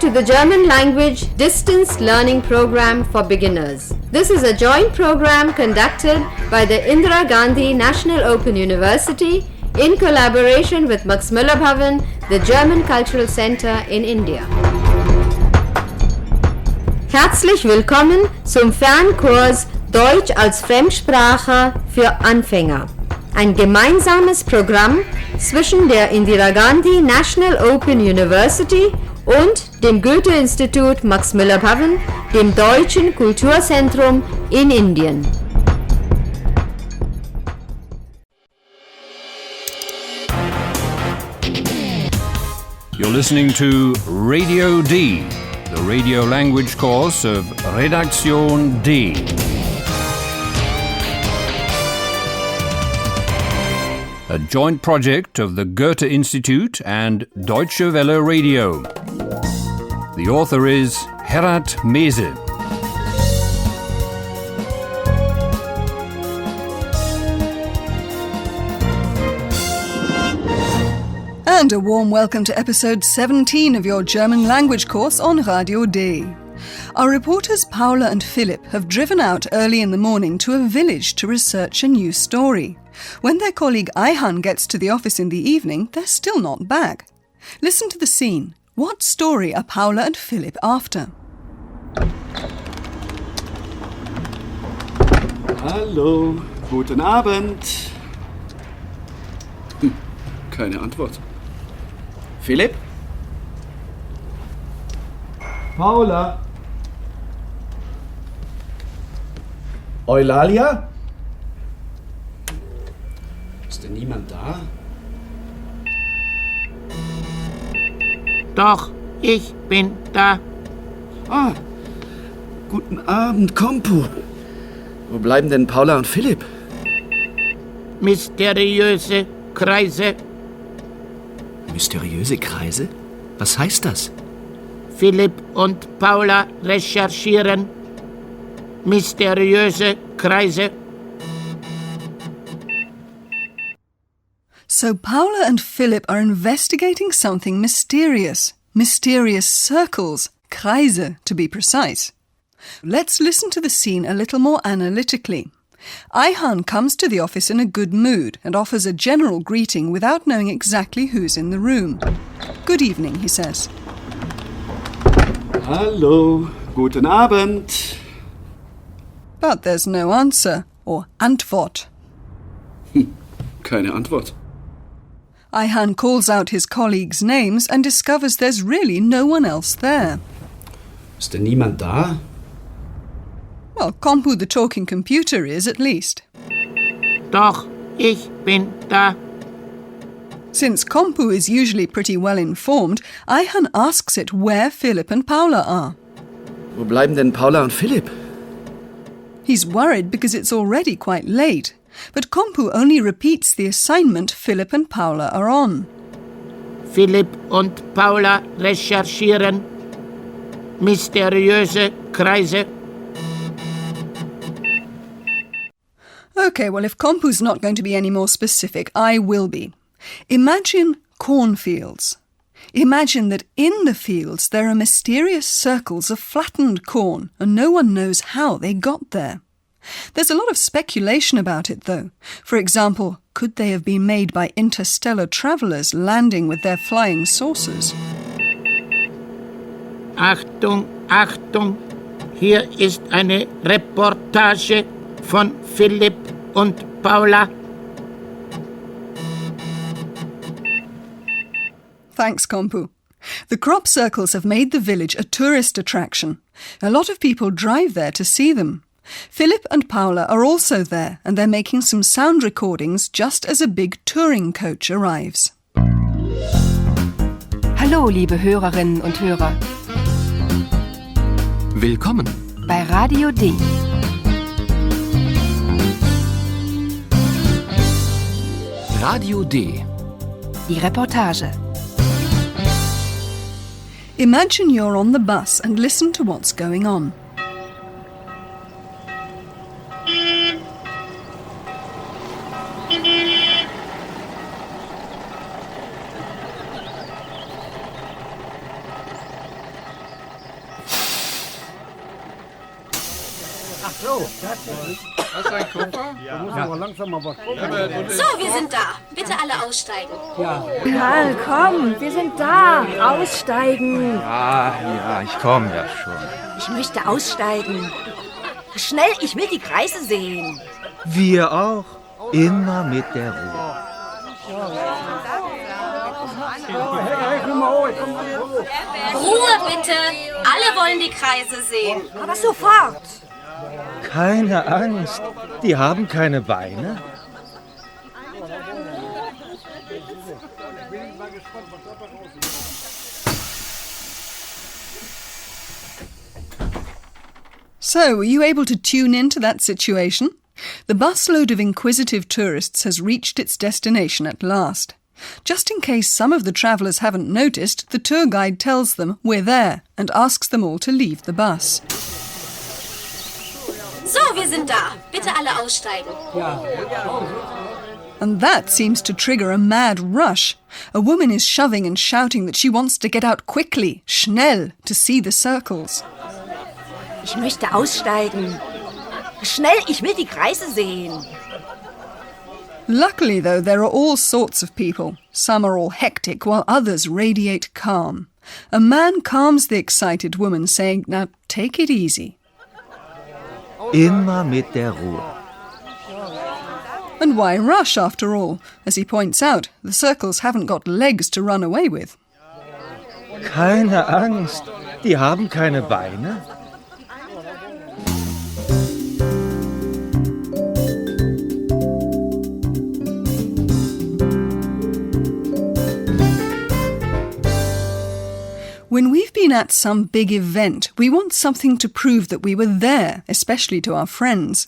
to the German language distance learning program for beginners. This is a joint program conducted by the Indira Gandhi National Open University in collaboration with Max Müller Bhavan, the German Cultural Center in India. Herzlich willkommen zum Fernkurs Deutsch als Fremdsprache für Anfänger. Ein gemeinsames Programm zwischen der Indira Gandhi National Open University und dem Goethe-Institut Max Müller Bhavan, dem Deutschen Kulturzentrum in Indien. You're listening to Radio D, the radio language course of Redaktion D. A joint project of the Goethe Institute and Deutsche Welle Radio. The author is Herat Mese. And a warm welcome to episode 17 of your German language course on Radio D. Our reporters Paula and Philip have driven out early in the morning to a village to research a new story. When their colleague Ayhan gets to the office in the evening, they're still not back. Listen to the scene. What story are Paula and Philip after? Hallo, guten Abend. Keine Antwort. Philipp? Paula? Eulalia? Ist denn niemand da? Doch, ich bin da. Ah, guten Abend, Kompu. Wo bleiben denn Paula und Philipp? Mysteriöse Kreise. Mysteriöse Kreise? Was heißt das? Philipp und Paula recherchieren. Mysteriöse Kreise. So Paula and Philip are investigating something mysterious. Mysterious circles, Kreise to be precise. Let's listen to the scene a little more analytically. Ayhan comes to the office in a good mood and offers a general greeting without knowing exactly who's in the room. Good evening, he says. Hallo, guten Abend. But there's no answer, or Antwort. Keine Antwort. Ayhan calls out his colleagues' names and discovers there's really no one else there. Ist denn niemand da? Well, Kompu the talking computer is, at least. Doch, ich bin da. Since Kompu is usually pretty well informed, Ayhan asks it where Philip and Paula are. Wo bleiben denn Paula und Philipp? He's worried because it's already quite late, but Kompu only repeats the assignment Philip and Paula are on. Philipp und Paula recherchieren. Mysteriöse Kreise. OK, well, if Kompu's not going to be any more specific, I will be. Imagine cornfields. Imagine that in the fields there are mysterious circles of flattened corn, and no one knows how they got there. There's a lot of speculation about it, though. For example, could they have been made by interstellar travellers landing with their flying saucers? Achtung, Achtung, hier ist eine Reportage von Philipp und Paula. Thanks, Kompu. The crop circles have made the village a tourist attraction. A lot of people drive there to see them. Philip and Paula are also there, and they're making some sound recordings just as a big touring coach arrives. Hallo, liebe Hörerinnen und Hörer. Willkommen bei Radio D. Radio D. Die Reportage. Imagine you're on the bus and listen to what's going on. So, wir sind da. Bitte alle aussteigen. Karl, komm, wir sind da. Aussteigen. Ja, ich komme ja schon. Ich möchte aussteigen. Schnell, ich will die Kreise sehen. Wir auch. Immer mit der Ruhe. Ruhe bitte. Alle wollen die Kreise sehen. Aber sofort. Keine Angst. Die haben keine Beine. So, were you able to tune into that situation? The busload of inquisitive tourists has reached its destination at last. Just in case some of the travellers haven't noticed, the tour guide tells them we're there and asks them all to leave the bus. So, wir sind da. Bitte alle aussteigen. And that seems to trigger a mad rush. A woman is shoving and shouting that she wants to get out quickly, schnell, to see the circles. Ich möchte aussteigen. Schnell, ich will die Kreise sehen. Luckily, though, there are all sorts of people. Some are all hectic, while others radiate calm. A man calms the excited woman, saying, "Now, take it easy." Immer mit der Ruhe. And why rush, after all? As he points out, the circles haven't got legs to run away with. Keine Angst. Die haben keine Beine. When we've been at some big event, we want something to prove that we were there, especially to our friends.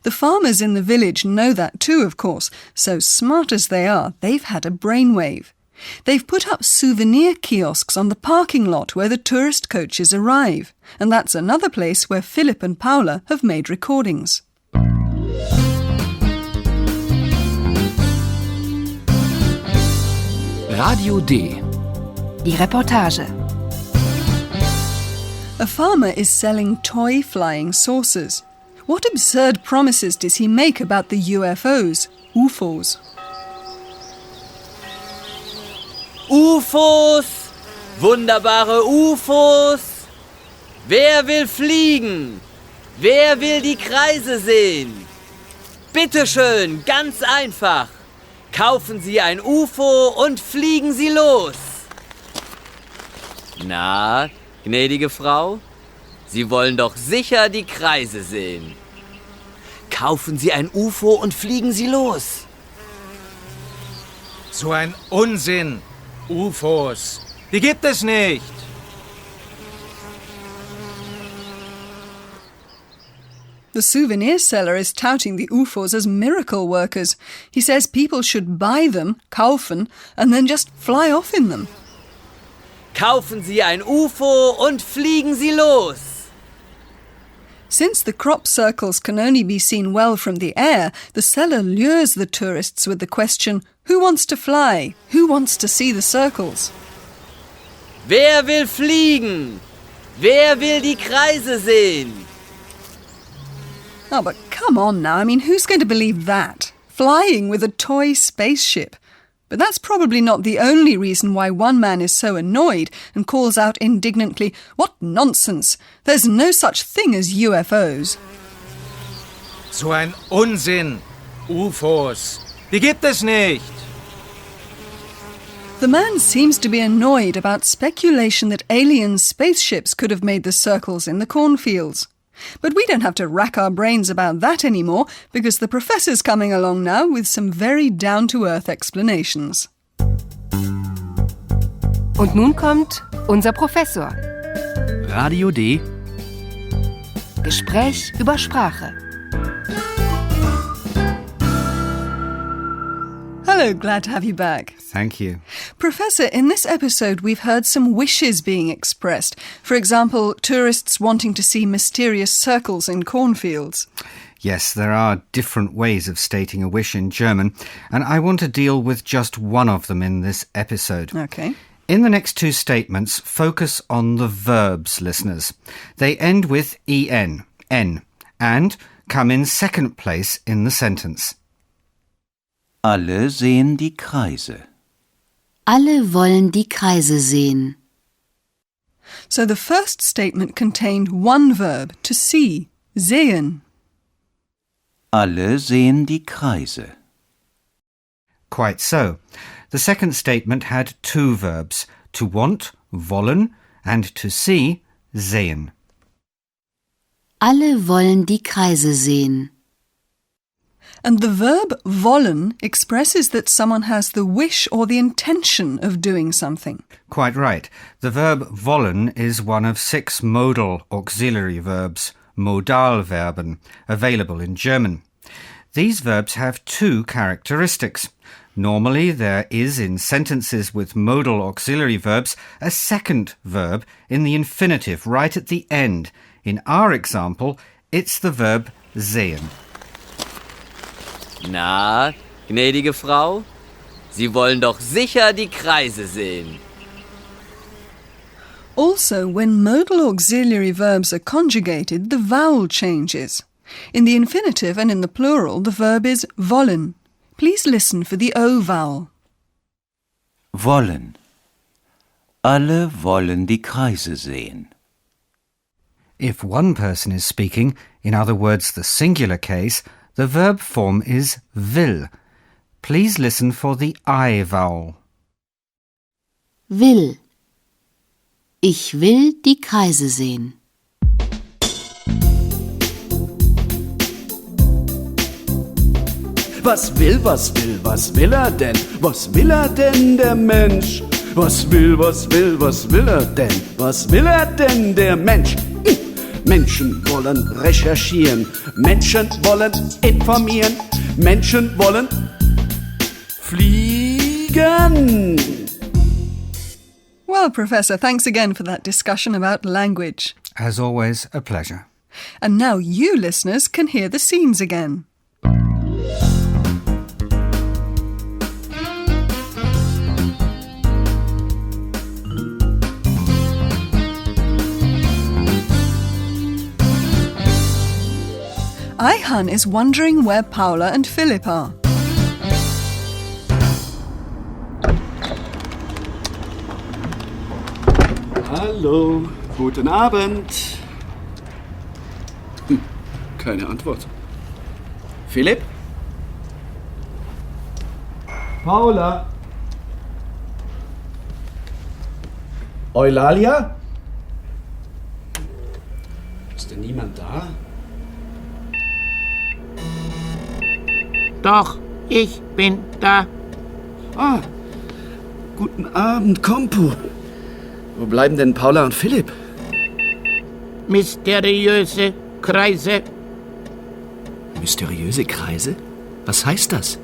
The farmers in the village know that too, of course, so smart as they are, they've had a brainwave. They've put up souvenir kiosks on the parking lot where the tourist coaches arrive, and that's another place where Philip and Paula have made recordings. Radio D. Die Reportage. A farmer is selling toy flying saucers. What absurd promises does he make about the UFOs, UFOs? UFOs! Wunderbare UFOs! Wer will fliegen? Wer will die Kreise sehen? Bitteschön, ganz einfach. Kaufen Sie ein UFO und fliegen Sie los. Na, gnädige Frau, Sie wollen doch sicher die Kreise sehen. Kaufen Sie ein UFO und fliegen Sie los. So ein Unsinn. UFOs. Die gibt es nicht. The souvenir seller is touting the UFOs as miracle workers. He says people should buy them, kaufen, and then just fly off in them. Kaufen Sie ein UFO und fliegen Sie los. Since the crop circles can only be seen well from the air, the seller lures the tourists with the question, who wants to fly? Who wants to see the circles? Wer will fliegen? Wer will die Kreise sehen? Oh, but come on now. I mean, who's going to believe that? Flying with a toy spaceship. But that's probably not the only reason why one man is so annoyed and calls out indignantly, "What nonsense! There's no such thing as UFOs." So ein Unsinn. UFOs. Die gibt es nicht. The man seems to be annoyed about speculation that alien spaceships could have made the circles in the cornfields. But we don't have to rack our brains about that anymore, because the professor's coming along now with some very down-to-earth explanations. Und nun kommt unser Professor. Radio D. Gespräch über Sprache. Hello, glad to have you back. Thank you. Professor, in this episode we've heard some wishes being expressed. For example, tourists wanting to see mysterious circles in cornfields. Yes, there are different ways of stating a wish in German, and I want to deal with just one of them in this episode. Okay. In the next two statements, focus on the verbs, listeners. They end with en, and come in second place in the sentence. Alle sehen die Kreise. Alle wollen die Kreise sehen. So the first statement contained one verb, to see, sehen. Alle sehen die Kreise. Quite so. The second statement had two verbs, to want, wollen, and to see, sehen. Alle wollen die Kreise sehen. And the verb wollen expresses that someone has the wish or the intention of doing something. Quite right. The verb wollen is one of 6 modal auxiliary verbs, Modalverben, available in German. These verbs have 2 characteristics. Normally, there is in sentences with modal auxiliary verbs a second verb in the infinitive right at the end. In our example, it's the verb sehen. Na, gnädige Frau, Sie wollen doch sicher die Kreise sehen. Also, when modal auxiliary verbs are conjugated, the vowel changes. In the infinitive and in the plural, the verb is wollen. Please listen for the O vowel. Wollen. Alle wollen die Kreise sehen. If one person is speaking, in other words the singular case, the verb form is will. Please listen for the I vowel. Will. Ich will die Kreise sehen. Was will er denn? Was will er denn, der Mensch? Was will er denn? Was will er denn, der Mensch? Menschen wollen recherchieren, Menschen wollen informieren, Menschen wollen fliegen. Well, Professor, thanks again for that discussion about language. As always, a pleasure. And now you listeners can hear the scenes again. Ayhan is wondering where Paula and Philip are. Hallo, guten Abend. Keine Antwort. Philipp? Paula? Eulalia? Ist denn niemand da? Doch, ich bin da. Ah, guten Abend, Kompu. Wo bleiben denn Paula und Philipp? Mysteriöse Kreise. Mysteriöse Kreise? Was heißt das?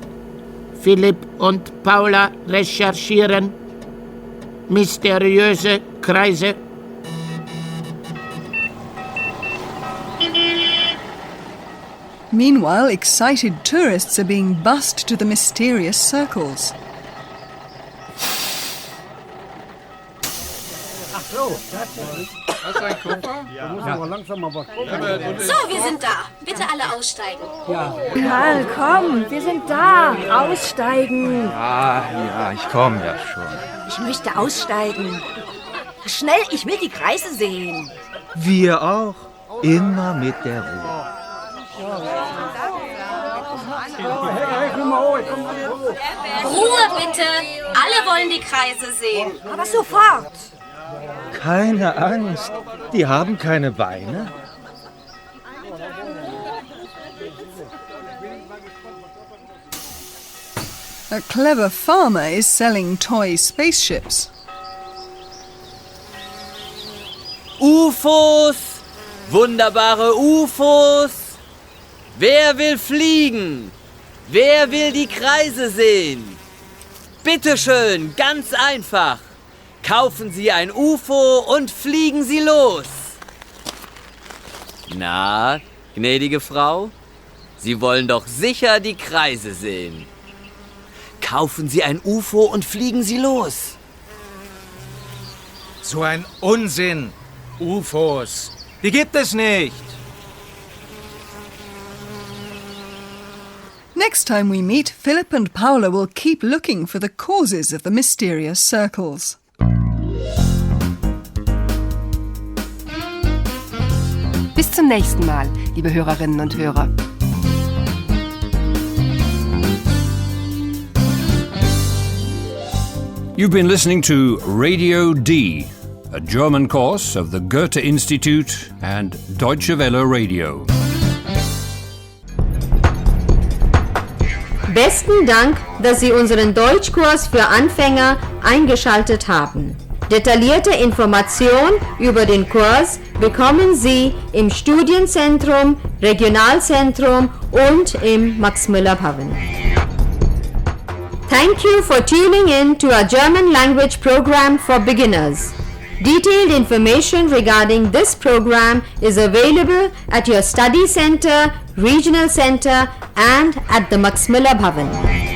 Philipp und Paula recherchieren. Mysteriöse Kreise. Meanwhile, excited tourists are being bussed to the mysterious circles. So, wir sind da. Bitte alle aussteigen. Karl, komm, wir sind da. Aussteigen. Ja, ich komme ja schon. Ich möchte aussteigen. Schnell, ich will die Kreise sehen. Wir auch. Immer mit der Ruhe. Ruhe bitte. Alle wollen die Kreise sehen. Aber sofort. Keine Angst. Die haben keine Beine. A clever farmer is selling toy spaceships. UFOs! Wunderbare UFOs! Wer will fliegen? Wer will die Kreise sehen? Bitteschön, ganz einfach. Kaufen Sie ein UFO und fliegen Sie los. Na, gnädige Frau, Sie wollen doch sicher die Kreise sehen. Kaufen Sie ein UFO und fliegen Sie los. So ein Unsinn. UFOs. Die gibt es nicht. Next time we meet, Philip and Paula will keep looking for the causes of the mysterious circles. Bis zum nächsten Mal, liebe Hörerinnen und Hörer. You've been listening to Radio D, a German course of the Goethe Institute and Deutsche Welle Radio. Besten Dank, dass Sie unseren Deutschkurs für Anfänger eingeschaltet haben. Detaillierte Informationen über den Kurs bekommen Sie im Studienzentrum, Regionalzentrum und im Max-Müller-Bhavan. Thank you for tuning in to our German language program for beginners. Detailed information regarding this program is available at your study center, regional center and at the Max-Müller-Bhavan.